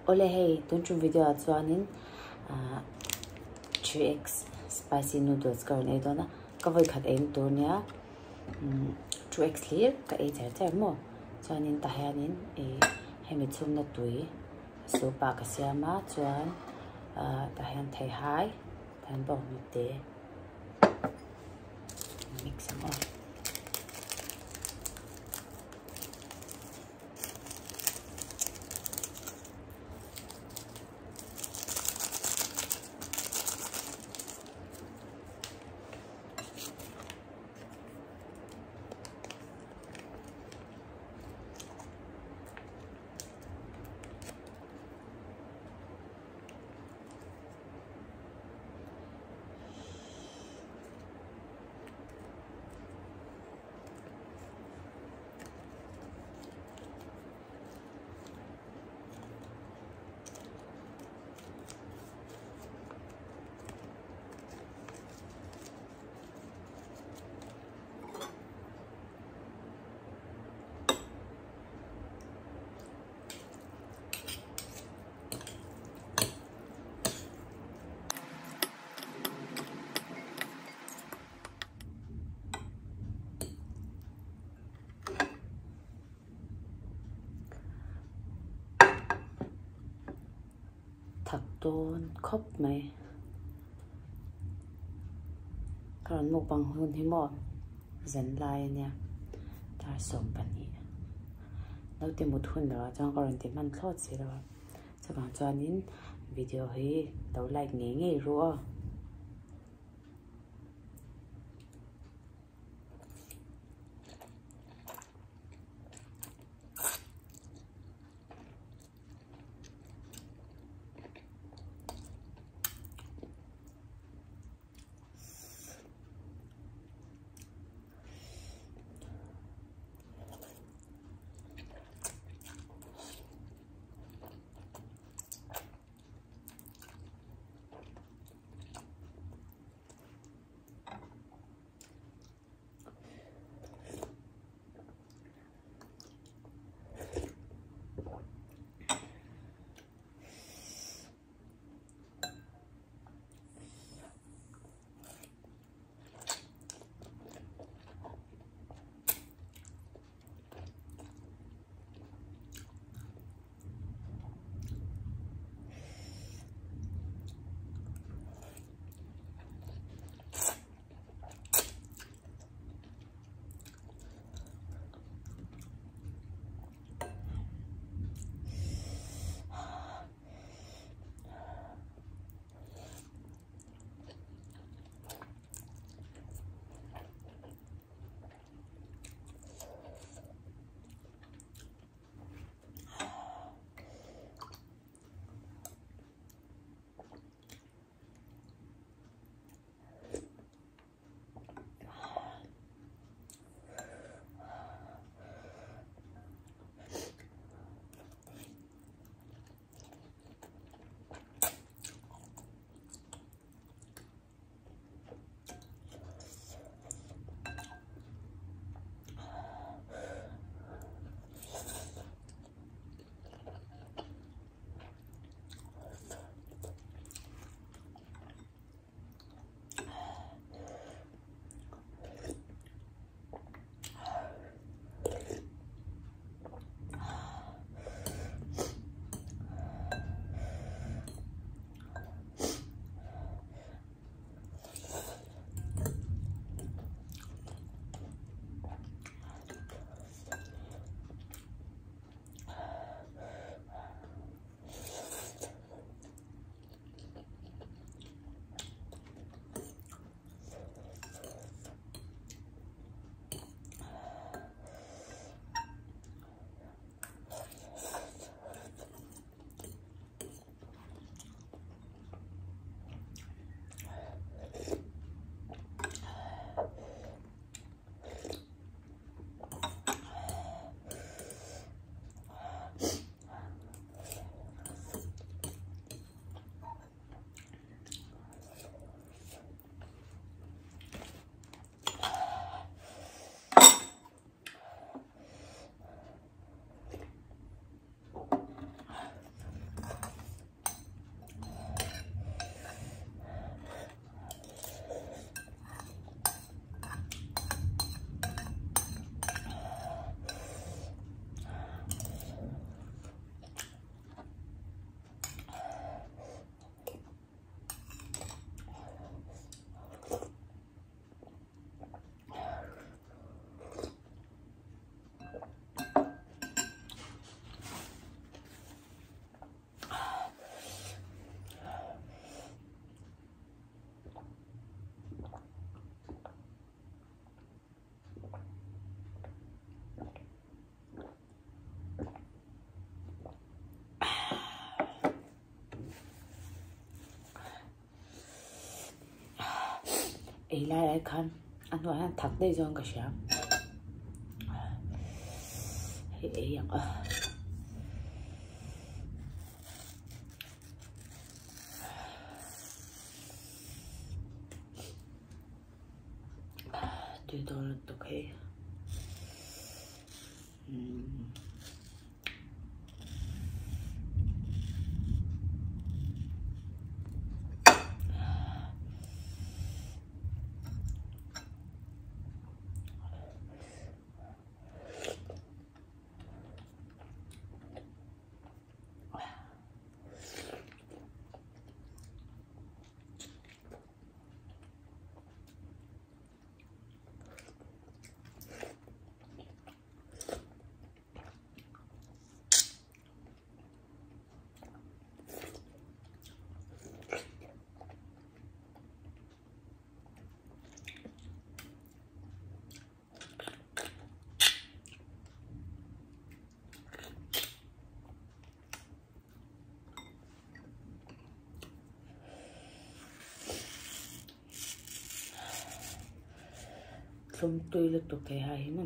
Ole hey, don't you video at chuanin 3x spicy noodles karon ei dona ka voi khat ein tur nia 2x clear ka ei char mo chuanin ta hianin hemi chumna tui sopa ka siama chuan ta hian thei hai than bo mi te mix mo thật tôn khóc mày còn một bằng hơn thế mòn dẫn lại nha ta sống bản nhỉ đầu tiên một hơn đó cho còn tìm ăn thốt gì đó cho còn cho những video ấy đấu lại nghe rồi ấy lại khăn ăn nói ăn thắc đây rồi cả sáng ấy ăn tuy đó là tốt hết không tùy là tốt cái hay mà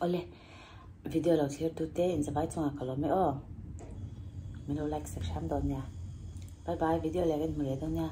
Ole video lo clear tu te in zawai chunga kalome o mino like section don nya bye bye video legen mule don nya